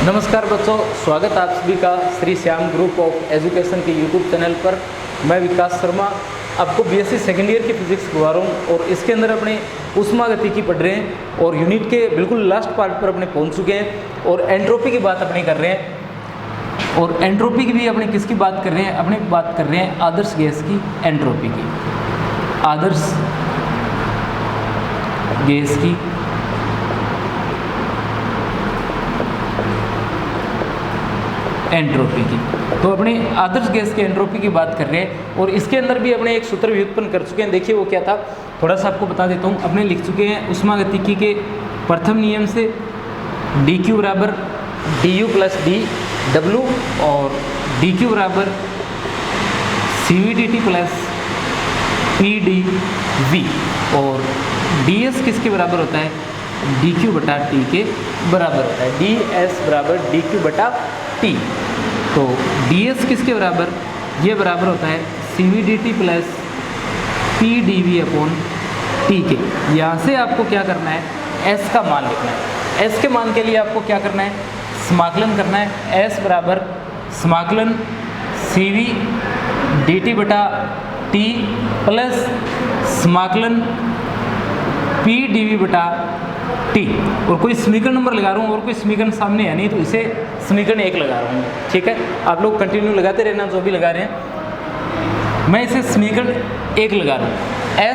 नमस्कार बच्चों, स्वागत आप सभी का Shri Shyam group of education के यूट्यूब चैनल पर। मैं विकास शर्मा आपको बीएससी सेकेंड ईयर की फिजिक्स पढ़ा रहा हूँ और इसके अंदर अपने ऊष्मागतिकी पढ़ रहे हैं और यूनिट के बिल्कुल लास्ट पार्ट पर अपने पहुँच चुके हैं और एंट्रोपी की बात अपने कर रहे हैं। और एंट्रोपी की भी अपने किसकी बात कर रहे हैं? अपने बात कर रहे हैं आदर्श गैस की एंट्रोपी की, आदर्श गैस की एंट्रोपी की। तो अपने आदर्श गैस के एंट्रोपी की बात कर रहे हैं और इसके अंदर भी अपने एक सूत्र व्युत्पन्न कर चुके हैं। देखिए वो क्या था, थोड़ा सा आपको बता देता हूँ। अपने लिख चुके हैं ऊष्मागतिकी के प्रथम नियम से dq बराबर du प्लस dw और dq बराबर cv dt प्लस pdv और ds किसके बराबर होता है? dq बटा t के बराबर होता है। ds बराबर dq बटा t। तो ds किसके बराबर? ये बराबर होता है cv dt plus pdv upon t के। यहाँ से आपको क्या करना है? s का मान लिखना है। s के मान के लिए आपको क्या करना है? समाकलन करना है। s बराबर समाकलन cv dt बटा t प्लस समाकलन pdv बटा टी। और कोई समीकरण नंबर लगा रहा हूँ और कोई समीकरण सामने है नहीं तो इसे समीकरण 1 लगा रहा हूँ। ठीक है, आप लोग कंटिन्यू लगाते रहना जो भी लगा रहे हैं। मैं इसे समीकरण 1 लगा रहा हूँ।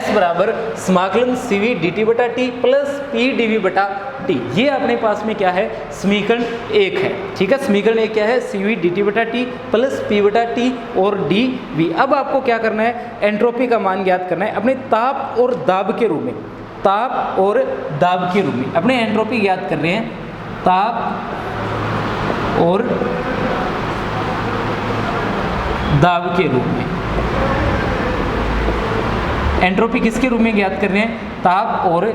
s बराबर समाकलन cv dt बटा टी प्लस pdv बटा टी। ये अपने पास में क्या है? समीकरण 1 है। ठीक है, समीकरण 1 क्या है? cv dt बटा टी प्लस p बटा टी और dv। अब आपको क्या करना है? एंट्रोपी का मान ज्ञात करना है अपने ताप और दाब के रूप में। ताप और दाब के रूप में अपने एंट्रोपी ज्ञात कर रहे हैं। ताप और दाब के रूप में एंट्रोपी किसके रूप में ज्ञात कर रहे हैं? ताप और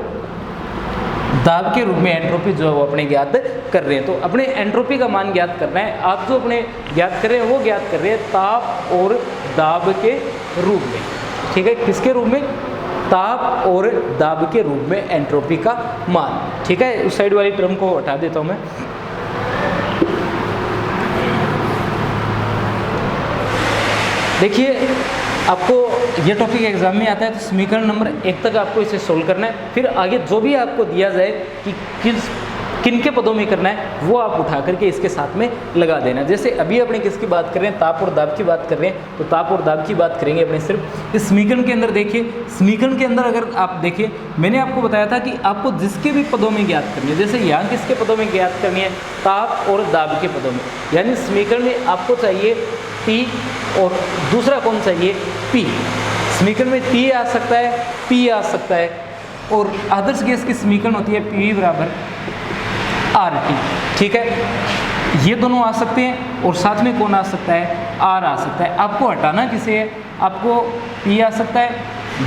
दाब के रूप में एंट्रोपी जो है वो अपने ज्ञात कर रहे हैं। तो अपने एंट्रोपी का मान ज्ञात करना है। आप जो अपने ज्ञात कर रहे हैं वो ज्ञात कर रहे हैं ताप और दाब के रूप में। ठीक है, किसके रूप में? ताप और दाब के रूप में एंट्रोपी का मान। ठीक है, उस साइड वाली टर्म को हटा देता हूं मैं। देखिए आपको ये टॉपिक एग्जाम में आता है तो समीकरण नंबर 1 तक आपको इसे सोल्व करना है। फिर आगे जो भी आपको दिया जाए कि किन के पदों में करना है वो आप उठा करके इसके साथ में लगा देना। जैसे अभी अपने किसकी बात कर रहे हैं? ताप और दाब की बात कर रहे हैं तो ताप और दाब की बात करेंगे अपने सिर्फ इस समीकरण के अंदर। देखिए समीकरण के अंदर अगर आप देखिए, मैंने आपको बताया था कि आपको जिसके भी पदों में ज्ञात करनी है, जैसे यहाँ किसके पदों में ज्ञात करनी है? ताप और दाब के पदों में। यानी समीकरण में आपको चाहिए T और दूसरा कौन चाहिए? P। समीकरण में T आ सकता है, P आ सकता है और आदर्श गैस की समीकरण होती है PV बराबर RT। ठीक है, ये दोनों आ सकते हैं और साथ में कौन आ सकता है? R आ सकता है। आपको हटाना किसे है? आपको P आ सकता है,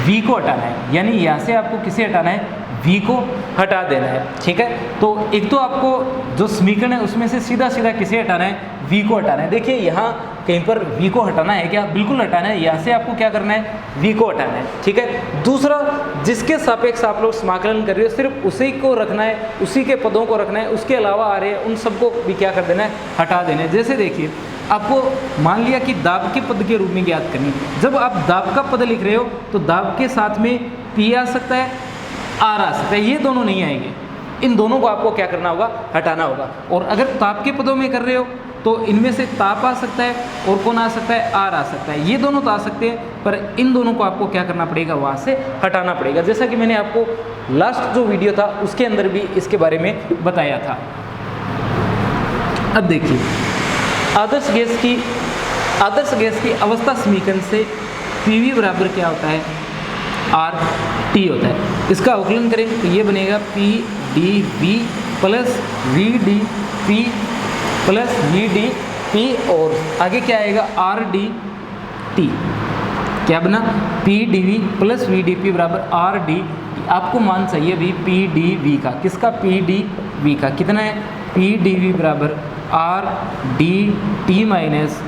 V को हटाना है। यानी यहाँ से आपको किसे हटाना है? V को हटा देना है। ठीक है, तो एक तो आपको जो समीकरण है उसमें से सीधा सीधा किसे हटाना है? V को हटाना है। देखिए यहाँ कहीं पर V को हटाना है क्या? बिल्कुल हटाना है। यहाँ से आपको क्या करना है? V को हटाना है। ठीक है, दूसरा जिसके सापेक्ष आप लोग समाकलन कर रहे हो सिर्फ उसी को रखना है, उसी के पदों को रखना है। उसके अलावा आ रहे हैं उन सबको भी क्या कर देना है? हटा देना है। जैसे देखिए आपको मान लिया कि दाब के पद के रूप में ज्ञात करनी है। जब आप दाब का पद लिख रहे हो तो दाब के साथ में P आ सकता है, R आ सकता है। ये दोनों नहीं आएंगे, इन दोनों को आपको क्या करना होगा? हटाना होगा। और अगर ताप के पदों में कर रहे हो तो इनमें से ताप आ सकता है और कौन आ सकता है? R आ सकता है। ये दोनों तो आ सकते हैं पर इन दोनों को आपको क्या करना पड़ेगा? वहाँ से हटाना पड़ेगा। जैसा कि मैंने आपको लास्ट जो वीडियो था उसके अंदर भी इसके बारे में बताया था। अब देखिए आदर्श गैस की अवस्था समीकरण से PV बराबर क्या होता है? RT होता है। इसका अवकलन करेंगे तो ये बनेगा PdV plus VdP plus VdP और आगे क्या आएगा? RdT। क्या बना? PdV प्लस VdP बराबर RD। आपको मान चाहिए भी PdV का। किसका? PdV का। कितना है? PdV बराबर RdT माइनस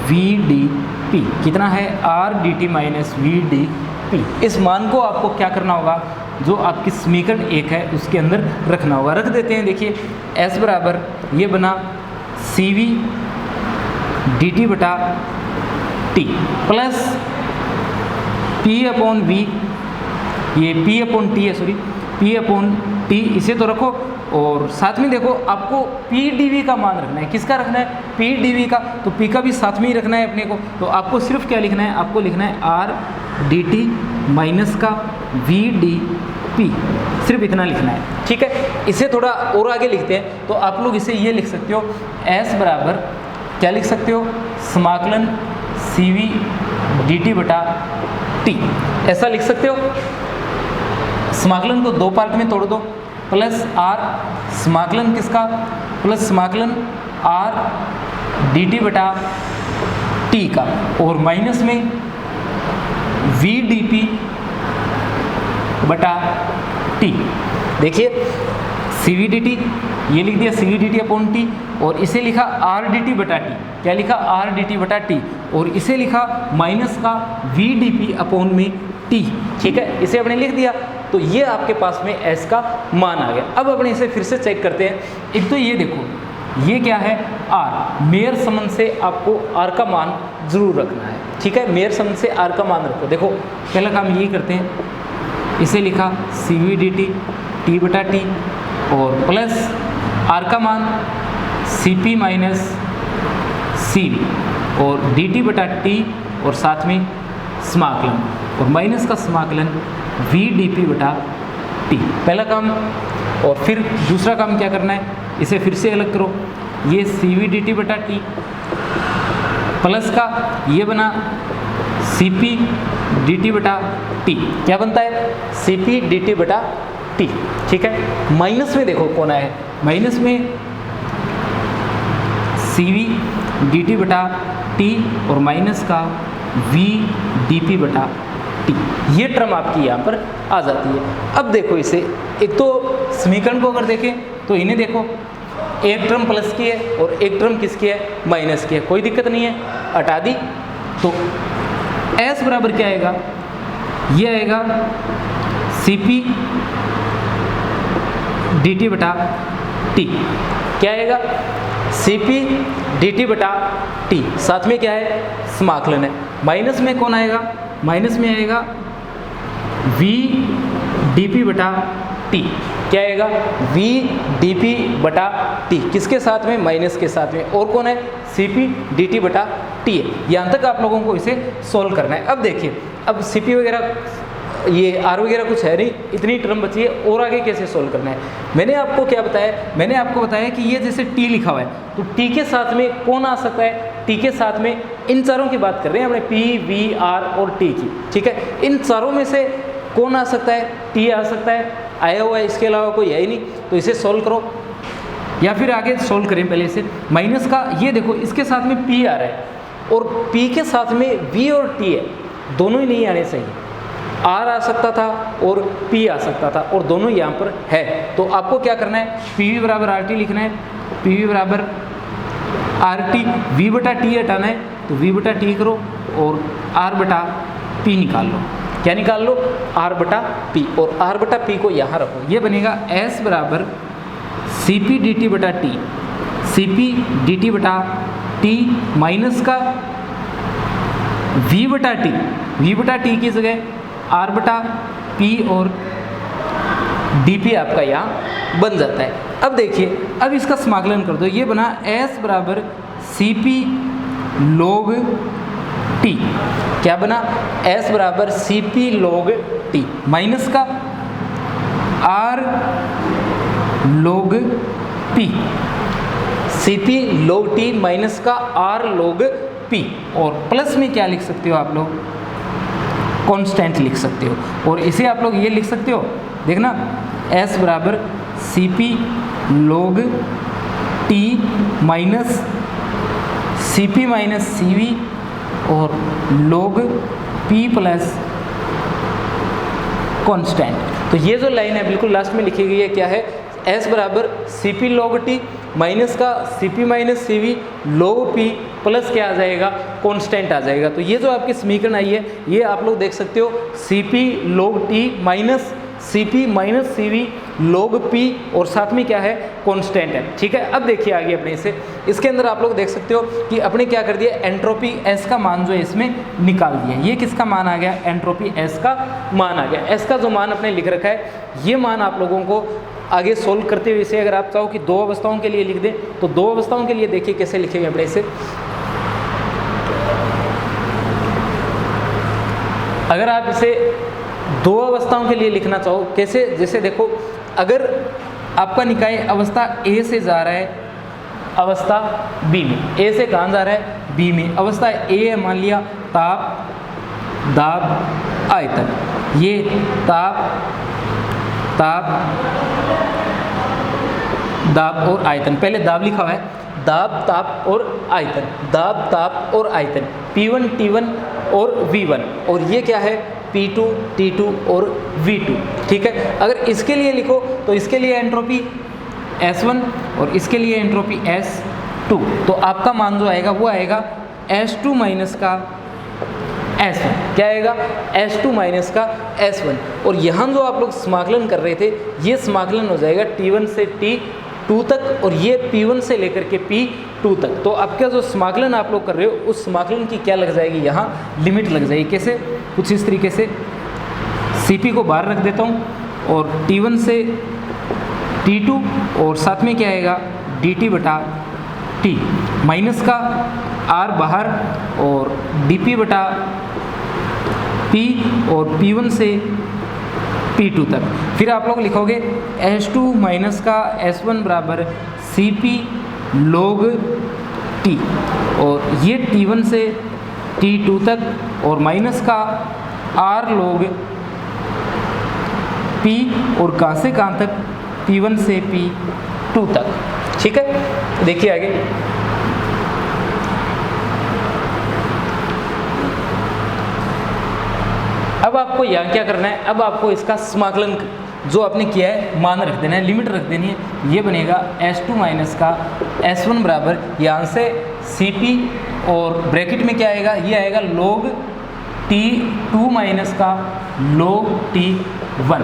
VdP। कितना है? RdT minus VdP। इस मान को आपको क्या करना होगा? जो आपकी समीकरण 1 है उसके अंदर रखना होगा। रख देते हैं। देखिए S बराबर ये बना सी वी डी टी बटा T plus P upon V, ये पी अपॉन टी है, सॉरी पी अपॉन टी, इसे तो रखो और साथ में देखो आपको पी डी वी का मान रखना है। किसका रखना है? पी डी वी का। तो पी का भी साथ में ही रखना है अपने को। तो आपको सिर्फ क्या लिखना है? आपको लिखना है आर डी टी माइनस का वी डी पी, सिर्फ इतना लिखना है। ठीक है, इसे थोड़ा और आगे लिखते हैं तो आप लोग इसे ये लिख सकते हो, एस बराबर क्या लिख सकते हो? समाकलन सी वी डी टी बटा टी, ऐसा लिख सकते हो। समाकलन को दो पार्ट में तोड़ दो, प्लस आर समाकलन किसका? प्लस समाकलन आर डी टी बटा टी का, और माइनस में वी डी पी बटा टी। देखिए सी वी डी टी, ये लिख दिया C V D T upon T, और इसे लिखा आर डी टी बटा टी। क्या लिखा? आर डी टी बटा टी, और इसे लिखा माइनस का वी डी पी अपॉन में टी। ठीक है, इसे आपने लिख दिया तो ये आपके पास में एस का मान आ गया। अब अपने इसे फिर से चेक करते हैं। एक तो ये देखो, ये क्या है? आर। मेयर संबंध से आपको आर का मान जरूर रखना है। ठीक है, मेयर संबंध से आर का मान रखो। देखो पहला काम यही करते हैं, इसे लिखा C V D T T बटा टी, और प्लस आर का मान C P minus C V, और डी टी बटा टी, और साथ में समाकलन, और माइनस का समाकलन वी डी पी बटा टी। पहला काम। और फिर दूसरा काम क्या करना है? इसे फिर से अलग करो, ये सी वी डी टी बटा टी प्लस का ये बना सी पी डी टी बटा टी। क्या बनता है? सी पी डी टी बटा टी। ठीक है, माइनस में देखो कौन आया है? माइनस में सी वी डी टी बटा टी, और माइनस का वी डी पी बटा टी। ये टर्म आपकी यहाँ पर आ जाती है। अब देखो इसे, एक तो समीकरण को अगर देखें तो इन्हें देखो, एक टर्म प्लस की है और एक टर्म किसकी है? माइनस की है। कोई दिक्कत नहीं है, हटा दी। तो एस बराबर क्या आएगा? ये आएगा सी पी डी टी बटा टी। क्या आएगा? सी पी डी टी बटा टी, साथ में क्या है? समाकलन है। माइनस में कौन आएगा? माइनस में आएगा वी डी पी बटा टी। क्या आएगा? वी डी पी बटा टी, किसके साथ में? माइनस के साथ में। और कौन है? सी पी डी टी बटा टी है। यहाँ तक आप लोगों को इसे सोल्व करना है। अब देखिए, अब सी पी वगैरह, ये आर वगैरह कुछ है नहीं, इतनी टर्म बची है, और आगे कैसे सोल्व करना है? मैंने आपको क्या बताया? मैंने आपको बताया कि ये जैसे टी लिखा हुआ है, तो टी के साथ में कौन आ सकता है? टी के साथ में इन चारों की बात कर रहे हैं हमने, पी वी आर और टी की। ठीक है, इन चारों में से कौन आ सकता है? टी आ सकता है, आया हुआ है, इसके अलावा कोई है ही नहीं। तो इसे सोल्व करो, या फिर आगे सोल्व करें पहले इसे। माइनस का ये देखो, इसके साथ में पी आ रहा है, और पी के साथ में वी और टी है, दोनों ही नहीं आने चाहिए। आर आ सकता था और पी आ सकता था, और दोनों यहाँ पर है। तो आपको क्या करना है? पी वी बराबर आर टी लिखना है, पी वी बराबर आर टी, वी बटा टी हटाना है तो वी बटा टी करो, और आर बटा पी निकाल लो। क्या निकाल लो? आर बटा पी, और आर बटा पी को यहाँ रखो। ये बनेगा एस बराबर सी पी डी टी बटा T, C P D T बटा टी माइनस का वी बटा टी, वी बटा टी की जगह आर बटा पी और डी पी आपका यहाँ बन जाता है। अब देखिए, अब इसका समाकलन कर दो, ये बना एस बराबर सी पी लॉग टी। क्या बना? एस बराबर C P log T minus का R log P, C P log T minus का आर लॉग पी, और प्लस में क्या लिख सकते हो आप लोग? कांस्टेंट लिख सकते हो। और इसे आप लोग ये लिख सकते हो, देखना, एस बराबर C P log T minus C P minus C V और लॉग पी प्लस कांस्टेंट। तो ये जो लाइन है बिल्कुल लास्ट में लिखी गई है, क्या है? एस बराबर C P log T minus का C P minus C V log P plus क्या आ जाएगा? कांस्टेंट आ जाएगा। तो ये जो आपकी समीकरण आई है, ये आप लोग देख सकते हो, C P log T minus Cp माइनस Cv log P और साथ में क्या है कांस्टेंट है। ठीक है, अब देखिए आगे अपने इसे, इसके अंदर आप लोग देख सकते हो कि अपने क्या कर दिया, एंट्रोपी S का मान जो है इसमें निकाल दिया। ये किसका मान आ गया, एंट्रोपी S का मान आ गया। S का जो मान अपने लिख रखा है, ये मान आप लोगों को आगे सोल्व करते हुए इसे अगर आप चाहो कि दो अवस्थाओं के लिए लिख दें तो दो अवस्थाओं के लिए देखिए कैसे लिखेंगे अपने इसे। अगर आप इसे दो अवस्थाओं के लिए लिखना चाहो कैसे, जैसे देखो अगर आपका निकाय अवस्था ए से जा रहा है अवस्था बी में, ए से कहाँ जा रहा है, बी में। अवस्था ए है मान लिया ताप, दाब, आयतन। ये ताप, दाब और आयतन, पहले दाब लिखा हुआ है, दाब, ताप और आयतन, दाब, ताप और आयतन, P1, T1 और V1, और ये क्या है P2, T2 और V2। ठीक है, अगर इसके लिए लिखो तो इसके लिए एंट्रोपी S1 और इसके लिए एंट्रोपी S2, तो आपका मान जो आएगा वो आएगा S2 माइनस का S1। क्या आएगा, S2 माइनस का S1। और यहाँ जो आप लोग समाकलन कर रहे थे ये समाकलन हो जाएगा T1 से T2 तक, और ये P1 से लेकर के P2 तक। तो आपका जो समाकलन आप लोग कर रहे हो उस समाकलन की क्या लग जाएगी, यहाँ लिमिट लग जाएगी। कैसे, कुछ इस तरीके से, Cp को बाहर रख देता हूँ और T1 से T2 और साथ में क्या आएगा dt बटा T, माइनस का R बाहर और dp बटा P और P1 से P2 तक। फिर आप लोग लिखोगे S2 माइनस का S1 बराबर Cp log T, और ये T1 से T2 तक और माइनस का R log P और कहाँ से कहाँ तक, P1 से P2 तक। ठीक है, देखिए आगे, अब आपको यहाँ क्या करना है, अब आपको इसका समाकलन जो आपने किया है मान रख देना है, लिमिट रख देनी है। ये बनेगा S2 माइनस का S1 बराबर यहाँ से Cp और ब्रैकेट में क्या आएगा, ये आएगा log T2 माइनस का log T1।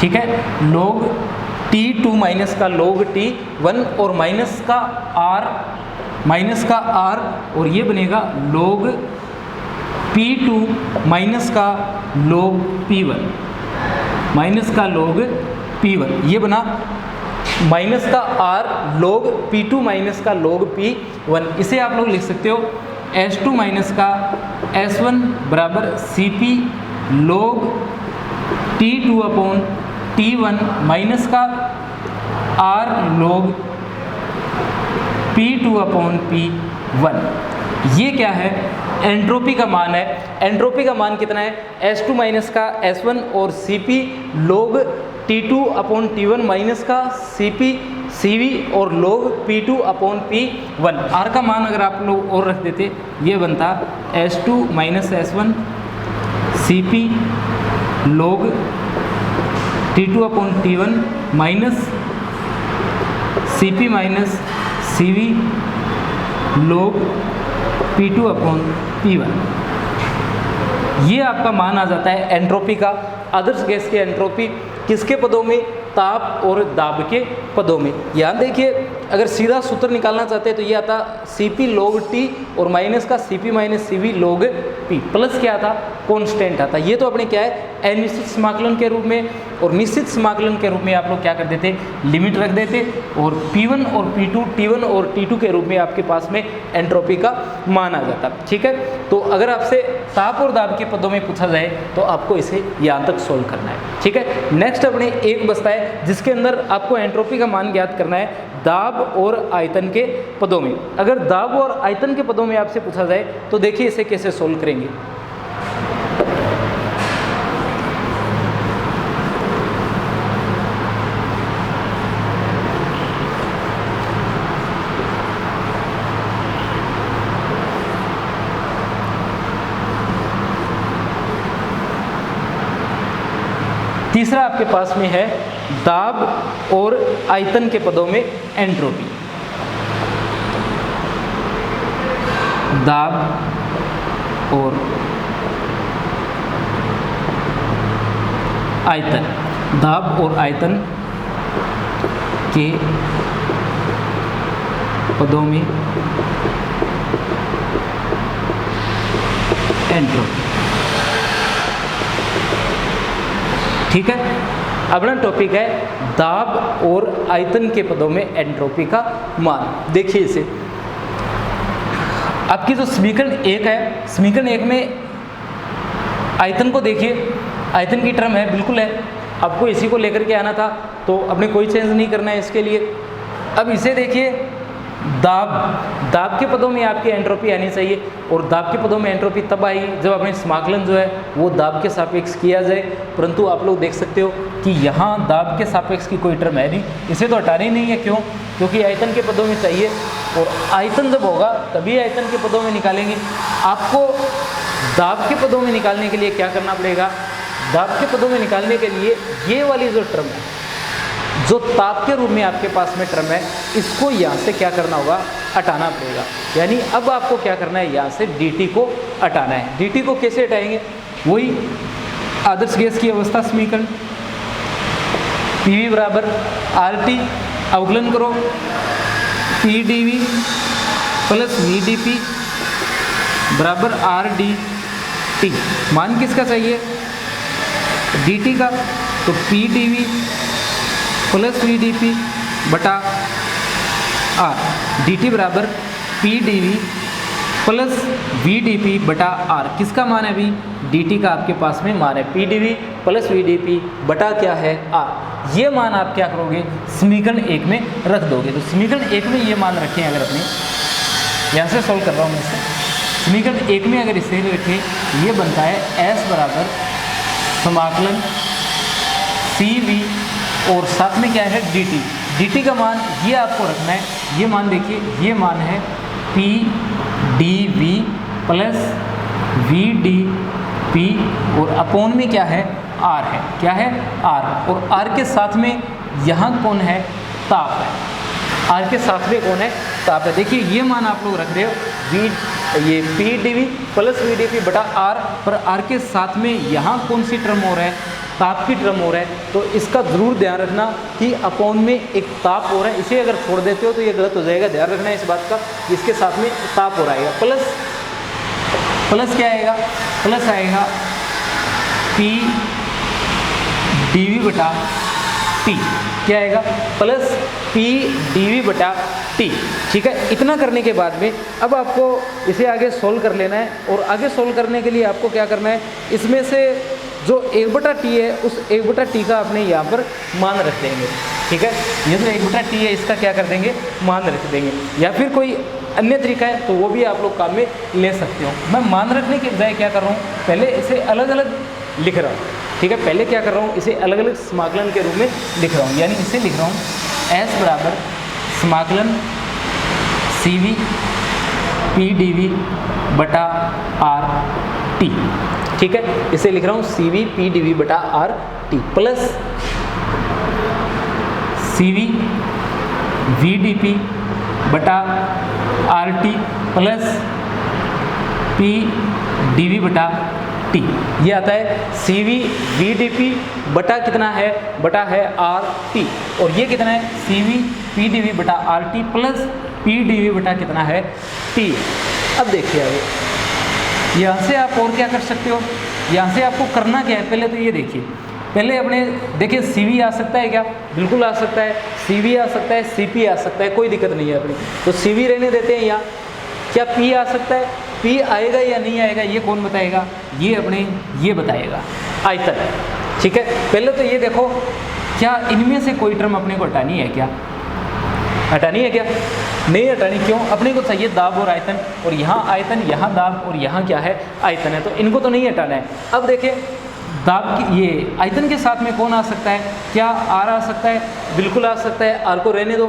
ठीक है, log T2 माइनस का log T1 और माइनस का R और ये बनेगा log P2 माइनस का log P1, माइनस का log P1, ये बना माइनस का R log P2 माइनस का log P1। इसे आप लोग लिख सकते हो S2 माइनस का S1 बराबर Cp log T2 upon T1 minus का R log P2 upon P1। ये क्या है, एंट्रोपी का मान है। एंट्रोपी का मान कितना है, S2 माइनस का S1 और Cp log T2 upon T1 minus का Cp Cv और log P2 upon P1। R का मान अगर आप लोग और रख देते ये बनता S2 minus S1 Cp log T2 upon T1 minus Cp माइनस Cv log P2 upon P1। ये आपका मान आ जाता है एंट्रोपी का। आदर्श गैस की एंट्रोपी किसके पदों में, ताप और दाब के पदों में। यहाँ देखिए अगर सीधा सूत्र निकालना चाहते हैं तो ये आता Cp log T और माइनस का Cp माइनस Cv log P, प्लस क्या आता, कांस्टेंट आता। ये तो अपने क्या है अनिश्चित समाकलन के रूप में, और निश्चित समाकलन के रूप में आप लोग क्या कर देते, लिमिट रख देते, और P1 और P2 T1 और T2 के रूप में आपके पास में एंट्रोपी का मान आ जाता। ठीक है, तो अगर आपसे ताप और दाब के पदों में पूछा जाए तो आपको इसे यहाँ तक सोल्व करना है। ठीक है, नेक्स्ट अपने एक बचता है जिसके अंदर आपको एंट्रोपी का मान ज्ञात करना है दाब और आयतन के पदों में। अगर दाब और आयतन के पदों में आपसे पूछा जाए तो देखिए इसे कैसे सोल्व करेंगे। तीसरा आपके पास में है दाब और आयतन के पदों में एंट्रोपी। दाब और आयतन, दाब और आयतन के पदों में एंट्रोपी। ठीक है, अगला टॉपिक है दाब और आयतन के पदों में एंट्रोपी का मान। देखिए इसे, आपकी जो समीकरण 1 है, समीकरण 1 में आयतन को देखिए, आयतन की टर्म है, बिल्कुल है, आपको इसी को लेकर के आना था, तो अपने कोई चेंज नहीं करना है इसके लिए। अब इसे देखिए, दाब के पदों में आपकी एंट्रोपी आनी चाहिए, और दाब के पदों में एंट्रोपी तब आएगी जब अपने समाकलन जो है वो दाब के सापेक्ष किया जाए। परंतु आप लोग देख सकते हो कि यहाँ दाब के सापेक्ष की कोई टर्म है नहीं, इसे तो हटाना ही नहीं है। क्यों? क्योंकि आयतन के पदों में चाहिए, और आयतन जब होगा तभी आयतन के पदों में निकालेंगे। आपको दाब के पदों में निकालने के लिए क्या करना पड़ेगा? दाब के पदों में निकालने के लिए ये वाली जो टर्म है, जो ताप के रूप में आपके पास में टर्म है, इसको यहाँ से क्या करना होगा? हटाना पड़ेगा। यानी अब आपको क्या करना है? यहाँ से dt को हटाना है। dt को कैसे हटाएंगे? वही आदर्श गैस की अवस्था समीकरण, PV बराबर RT, अवकलन करो PdV प्लस VdP बराबर RdT। मान किसका चाहिए? dt का, तो PdV प्लस VdP बटा R, dt बराबर PdV प्लस VdP बटा R। किसका मान है अभी? dt का आपके पास में मान है, PdV प्लस VdP बटा क्या है? R। ये मान आप क्या करोगे? समीकरण 1 में रख दोगे। तो समीकरण 1 में ये मान रखें, अगर अपने यहाँ से सॉल्व कर रहा हूँ मैं इसे, समीकरण 1 में अगर इसे रखें, ये बनता है S बराबर समाकलन CV और साथ में क्या है? dt। dt का मान ये आपको रखना है, ये मान देखिए, ये मान है PdV प्लस VdP, और अपोन में क्या है? R है। क्या है? R। और R के साथ में यहाँ कौन है? ताप है। R के साथ में कौन है? ताप है। देखिए ये मान आप लोग रख रहे हो, ये PdV प्लस VdP बटा R, पर R के साथ में यहाँ कौन सी टर्म हो रहा है? ताप की टर्म हो रहा है। तो इसका ज़रूर ध्यान रखना कि अपोन में एक ताप हो रहा है, इसे अगर छोड़ देते हो तो ये गलत हो जाएगा। ध्यान रखना है इस बात का, इसके साथ में ताप हो रहा है। प्लस क्या आएगा? प्लस आएगा PdV बटा T। क्या आएगा? प्लस PdV बटा T। ठीक है, इतना करने के बाद में अब आपको इसे आगे सोल्व कर लेना है, और आगे सोल्व करने के लिए आपको क्या करना है? इसमें से जो 1/T है, उस 1/T का आपने यहाँ पर मान रख देंगे। ठीक है, ये जो 1/T है, इसका क्या कर देंगे? मान रख देंगे। या फिर कोई अन्य तरीका है तो वो भी आप लोग काम में ले सकते हो। मैं मान रखने के बजाय क्या कर रहा हूँ? पहले इसे अलग अलग लिख रहा हूँ। ठीक है, पहले क्या कर रहा हूँ? इसे अलग अलग समाकलन के रूप में लिख रहा हूँ। यानी इसे लिख रहा हूँ S बराबर समाकलन CV PdV बटा RT। ठीक है, इसे लिख रहा हूँ CV PdV बटा RT प्लस CV VdP बटा RT प्लस PdV बटा T। ये आता है CV VdP बटा कितना है? बटा है RT, और ये कितना है? CV PdV बटा RT प्लस PdV बटा कितना है? T। अब देखिए आगे, यहाँ से आप और क्या कर सकते हो? यहाँ से आपको करना क्या है? पहले तो ये देखिए, पहले अपने देखिए CV आ सकता है क्या? बिल्कुल आ सकता है। CV आ सकता है, CP आ सकता है, कोई दिक्कत नहीं है अपनी। तो CV रहने देते हैं यहाँ। क्या P आ सकता है? P आएगा या नहीं आएगा ये कौन बताएगा? ये अपने ये बताएगा आयतन। ठीक है, पहले तो ये देखो, क्या इनमें से कोई टर्म अपने को हटानी है क्या? हटानी है क्या? नहीं हटानी। क्यों? अपने को चाहिए दाब और आयतन, और यहाँ आयतन, यहाँ दाब, और यहाँ क्या है? आयतन है। तो इनको तो नहीं हटाना है। अब देखिए, दाब की ये आयतन के साथ में कौन आ सकता है? क्या R आ सकता है? बिल्कुल आ सकता है, R को रहने दो।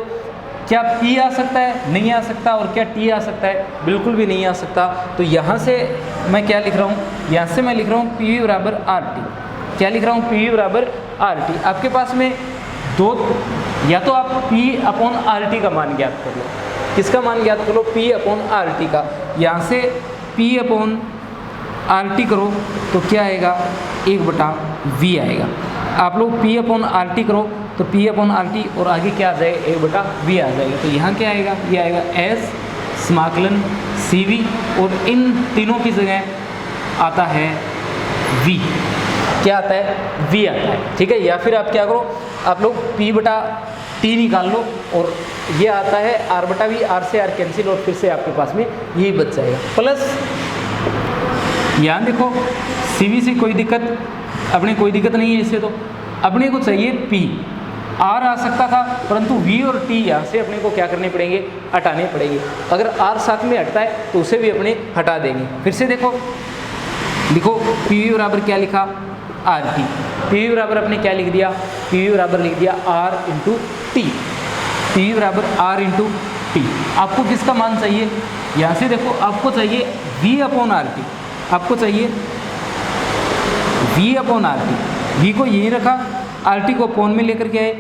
क्या P आ सकता है? नहीं आ सकता। और क्या T आ सकता है? बिल्कुल भी नहीं आ सकता। तो यहाँ से मैं क्या लिख रहा हूँ? यहाँ से मैं लिख रहा हूँ PV बराबर RT। क्या लिख रहा हूँ? PV बराबर RT। आपके पास में दो, या तो आप P अपॉन RT का मान ज्ञात कर लो। किसका मान ज्ञात कर लो? P अपॉन RT का। यहाँ से P अपॉन RT करो तो क्या आएगा? 1/V आएगा। आप लोग P अपॉन आर टी करो तो P अपॉन आर टी और आगे क्या आ जाएगा, A बटा V आ जाएगा। तो यहाँ क्या आएगा, ये आएगा S समाकलन CV और इन तीनों की जगह आता है V। क्या आता है, V आता है, ठीक है। या फिर आप क्या करो, आप लोग P बटा T निकाल लो और ये आता है R बटा V, R से R कैंसिल और फिर से आपके पास में यही बच जाएगा। प्लस यहाँ देखो CV से कोई दिक्कत, अपने कोई दिक्कत नहीं है इससे, तो अपने को चाहिए P, R आ सकता था परंतु V और T यहाँ से अपने को क्या करने पड़ेंगे, हटाने पड़ेंगे। अगर R साथ में हटता है तो उसे भी अपने हटा देंगे। फिर से देखो लिखो PV बराबर क्या लिखा, RT। PV बराबर अपने क्या लिख दिया, PV बराबर लिख दिया R इंटू टी। PV बराबर R इंटू टी। आपको किसका मान चाहिए, यहाँ से देखो आपको चाहिए V अपॉन आर टी, आपको चाहिए V upon R T. V को यही रखा, आर टी को अपॉन में लेकर के आए,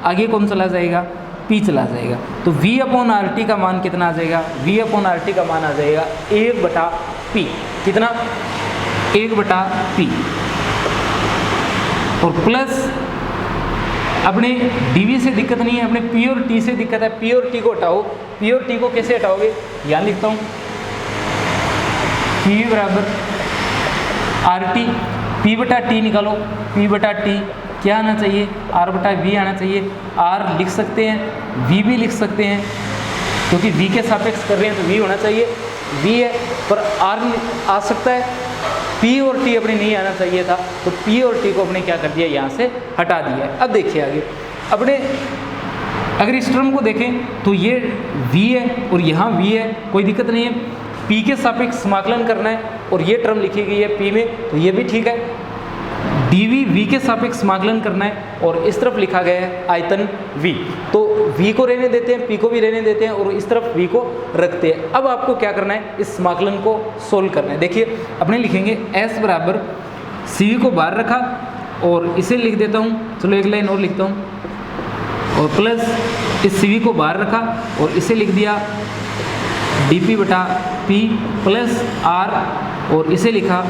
आगे कौन चला जाएगा, P चला जाएगा। तो V अपॉन आर टी का मान कितना आ जाएगा, V अपॉन आर टी का मान आ जाएगा 1 बटा P। कितना, 1 बटा P। और प्लस अपने dV से दिक्कत नहीं है, अपने P और T से दिक्कत है। P और T को हटाओ, P और T को कैसे हटाओगे, यहाँ लिखता हूँ P बराबर आर टी, P बटा T निकालो, P बटा T क्या आना चाहिए, R बटा V आना चाहिए। R लिख सकते हैं, V भी लिख सकते हैं, क्योंकि V के सापेक्ष कर रहे हैं तो V होना चाहिए, V है पर R आ सकता है, P और T अपने नहीं आना चाहिए था, तो P और T को अपने क्या कर दिया, यहाँ से हटा दिया है। अब देखिए आगे अपने अगर इस टर्म को देखें तो ये V है और यहाँ V है, कोई दिक्कत नहीं है। P के सापेक्ष समाकलन करना है और ये टर्म लिखी गई है P में, तो ये भी ठीक है। dV V के सापेक्ष समाकलन करना है और इस तरफ लिखा गया है आयतन V, तो V को रहने देते हैं, P को भी रहने देते हैं और इस तरफ V को रखते हैं। अब आपको क्या करना है, इस समाकलन को सोल्व करना है। देखिए अपने लिखेंगे S बराबर CV को बाहर रखा और इसे लिख देता हूँ, चलो एक लाइन और लिखता हूँ, और प्लस इस CV को बाहर रखा और इसे लिख दिया dP बटा P प्लस R और इसे लिखा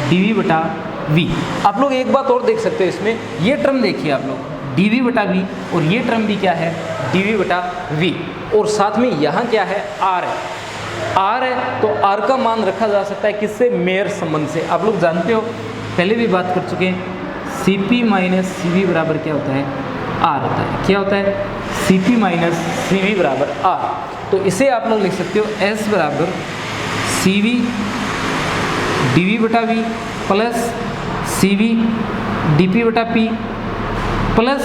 dV बटा V। आप लोग एक बात और देख सकते हो इसमें, ये टर्म देखिए आप लोग dV बटा V और ये टर्म भी क्या है, dV बटा V, और साथ में यहाँ क्या है, R है। R है तो R का मान रखा जा सकता है किससे, मेयर संबंध से। आप लोग जानते हो, पहले भी बात कर चुके हैं, CP माइनस CV बराबर क्या होता है, R होता है। क्या होता है, CP माइनस CV बराबर R। तो इसे आप लोग लिख सकते हो S बराबर CV dV बटा V प्लस CV dP बटा P प्लस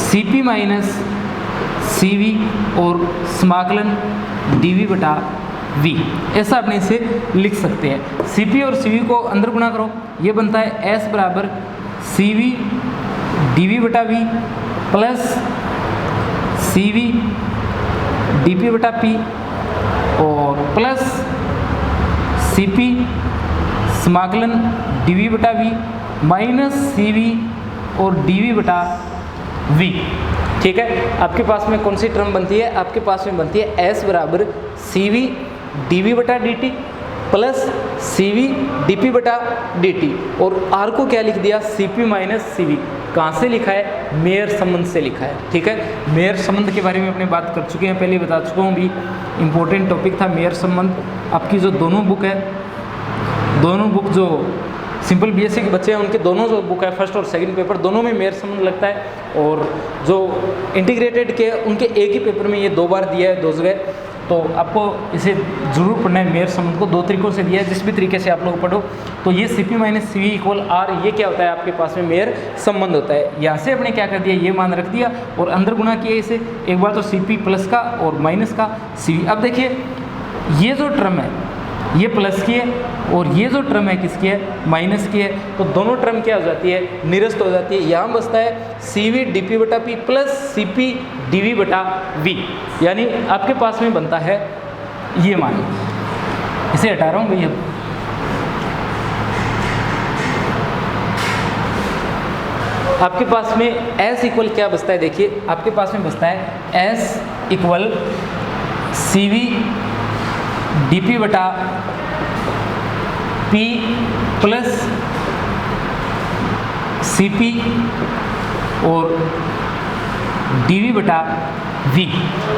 CP माइनस CV और समाकलन dV बटा V। ऐसा अपने इसे लिख सकते हैं। CP और CV को अंदर गुणा करो, ये बनता है S बराबर CV dV बटा V प्लस CV dP बटा P और प्लस CP समाकलन dV बटा V माइनस CV और dV बटा V। ठीक है, आपके पास में कौन सी टर्म बनती है, आपके पास में बनती है S बराबर CV dV बटा dt प्लस CV dP बटा dt और R को क्या लिख दिया, CP माइनस CV। कहाँ से लिखा है, मेयर संबंध से लिखा है। ठीक है, मेयर संबंध के बारे में अपने बात कर चुके हैं, पहले बता चुका हूँ भी, इम्पोर्टेंट टॉपिक था मेयर संबंध। आपकी जो दोनों बुक है, दोनों बुक जो सिंपल बीएससी के बच्चे हैं उनके दोनों जो बुक है, फर्स्ट और सेकंड पेपर दोनों में मेयर संबंध लगता है, और जो इंटीग्रेटेड के उनके एक ही पेपर में ये 2 बार दिया है, 2 जगह। तो आपको इसे ज़रूर पढ़ना है। मेयर संबंध को 2 तरीकों से दिया है, जिस भी तरीके से आप लोग पढ़ो। तो ये CP माइनस CV इक्वल R, ये क्या होता है, आपके पास में मेयर संबंध होता है। यहाँ से अपने क्या कर दिया, ये मान रख दिया और अंदर गुणा किया इसे, एक बार तो CP प्लस का और माइनस का CV। अब देखिए ये जो टर्म है ये प्लस की है और ये जो टर्म है किसकी है, माइनस की है, तो दोनों टर्म क्या हो जाती है, निरस्त हो जाती है। यहाँ बचता है CV dP बटा P प्लस CP dV बटा V, यानी आपके पास में बनता है ये मान। इसे हटा रहा हूँ भैया, आपके पास में S इक्वल क्या बचता है, देखिए आपके पास में बचता है S इक्वल CV dP बटा P प्लस Cp और dV बटा V,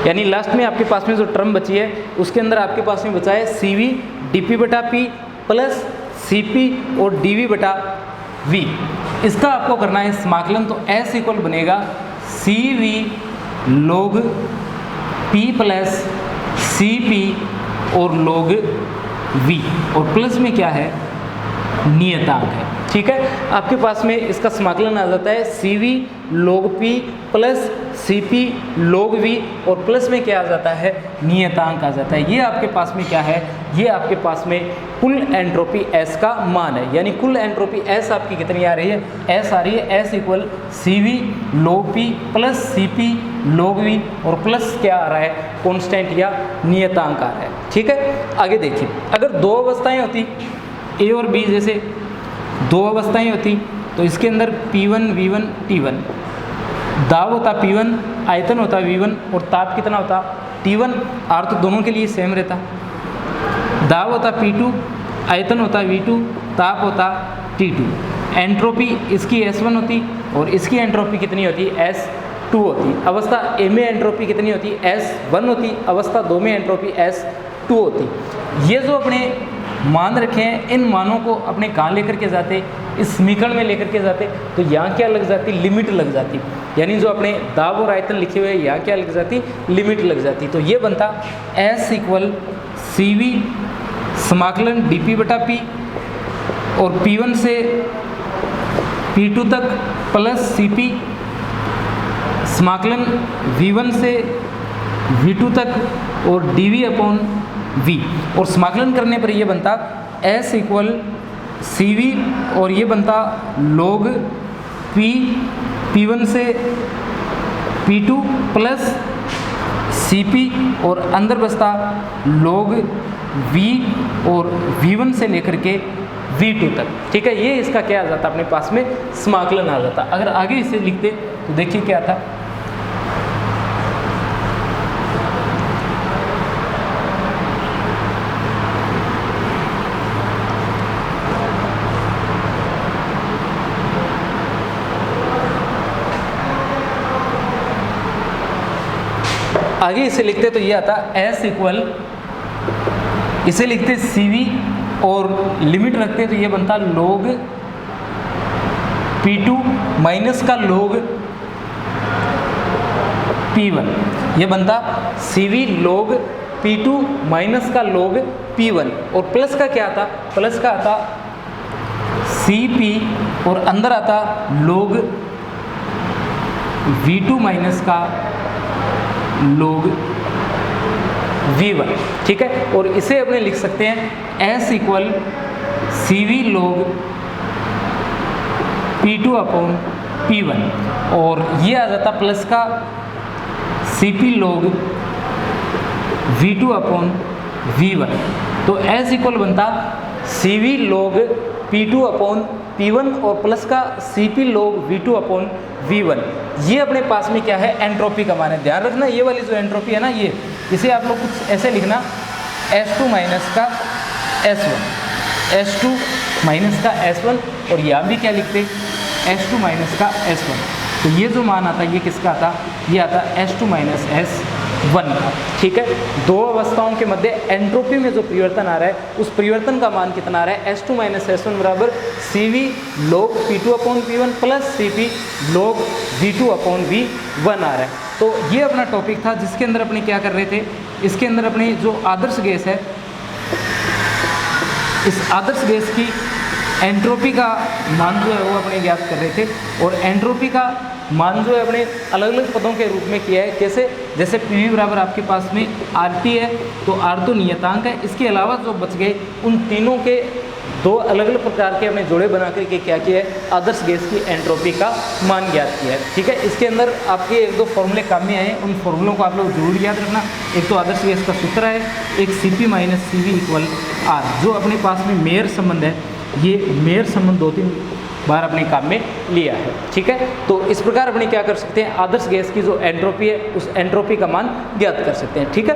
यानी लास्ट में आपके पास में जो टर्म बची है उसके अंदर आपके पास में बचा है CV dP बटा P प्लस Cp और dV बटा V। इसका आपको करना है समाकलन, तो S इक्वल बनेगा CV log P plus Cp और log V, और प्लस में क्या है, नियतांक है। ठीक है, आपके पास में इसका समाकलन आ जाता है CV log P plus Cp log V, और प्लस में क्या आ जाता है, नियतांक आ जाता है। ये आपके पास में क्या है, ये आपके पास में कुल एंट्रोपी S का मान है, यानी कुल एंट्रोपी S आपकी कितनी आ रही है, S आ रही है S equal CV log P plus Cp log V, और प्लस क्या आ रहा है, कांस्टेंट या नियतांक आ रहा है। ठीक है, आगे देखिए, अगर दो अवस्थाएं होती A और B, जैसे दो अवस्थाएं होती तो इसके अंदर P1 V1 T1, दाब होता P1, आयतन होता V1 और ताप कितना होता T1, R तो दोनों के लिए सेम रहता। दाब होता P2, आयतन होता V2, ताप होता T2। एंट्रोपी इसकी S1 होती और इसकी एंट्रोपी कितनी होती, S2 होती। अवस्था A में एंट्रोपी कितनी होती, S1 होती। अवस्था 2 में एंट्रोपी S2 होती। ये जो अपने मान रखे हैं, इन मानों को अपने कहाँ लेकर के जाते, इस समीकरण में लेकर के जाते, तो यहाँ क्या लग जाती, लिमिट लग जाती। यानी जो अपने दाब और आयतन लिखे हुए हैं यहाँ क्या लग जाती, लिमिट लग जाती। तो ये बनता S इक्वल CV समाकलन dP बटा P और P1 से P2 तक प्लस Cp समाकलन V1 से V2 तक और dV अपॉन V, और समाकलन करने पर ये बनता S इक्वल CV और ये बनता log P P1 से P2 प्लस Cp और अंदर बचता log V और V1 से लेकर के V2 तक। ठीक है, ये इसका क्या आ जाता, अपने पास में समाकलन आ जाता। अगर आगे इसे लिखते तो देखिए क्या था, आगे इसे लिखते तो ये आता S इक्वल, इसे लिखते CV और लिमिट रखते तो ये बनता log P2 माइनस का log P1, ये बनता CV log P2 माइनस का log P1, और प्लस का क्या आता, प्लस का आता Cp और अंदर आता log V2 माइनस का log V1। ठीक है, और इसे अपने लिख सकते हैं S equal CV log P2 upon P1, और ये आ जाता प्लस का Cp log V2 upon V1। तो S इक्वल बनता CV log P2 upon P1 और प्लस का Cp log V2 upon V1। ये अपने पास में क्या है, एंट्रोपी का मान है। ध्यान रखना, ये वाली जो एंट्रोपी है ना, ये इसे आप लोग कुछ ऐसे लिखना, S2 माइनस का S1, S2 माइनस का S1, और यहाँ भी क्या लिखते, S2 माइनस का S1। तो ये जो मान आता है ये किसका आता, ये आता S2 माइनस S1 का। ठीक है, दो अवस्थाओं के मध्य एंट्रोपी में जो परिवर्तन आ रहा है उस परिवर्तन का मान कितना आ रहा है, S2 माइनस S1 बराबर CV log P2 upon P1 plus Cp log V2 upon V1 आ रहा है। तो ये अपना टॉपिक था जिसके अंदर अपने क्या कर रहे थे, इसके अंदर अपने जो आदर्श गैस है, इस आदर्श गैस की एंट्रोपी का मान जो है वो अपने ज्ञात कर रहे थे, और एंट्रोपी का मान जो है अपने अलग अलग पदों के रूप में किया है। कैसे, जैसे PV बराबर आपके पास में RT है, तो R तो नियतांक है, इसके अलावा जो बच गए उन तीनों के दो अलग अलग प्रकार के अपने जोड़े बना करके क्या किया है, आदर्श गैस की एंट्रोपी का मान ज्ञात किया है। ठीक है, इसके अंदर आपके एक दो फॉर्मूले काम में आए हैं, उन फॉर्मूलों को आप लोग जरूर याद रखना। एक तो आदर्श गैस का सूत्र है, एक Cp माइनस CV इक्वल R, जो अपने पास में मेयर संबंध है, ये मेयर संबंध 2-3 बार अपने काम में लिया है। ठीक है, तो इस प्रकार अपने क्या कर सकते हैं, आदर्श गैस की जो एंट्रोपी है उस एंट्रोपी का मान ज्ञात कर सकते हैं। ठीक है।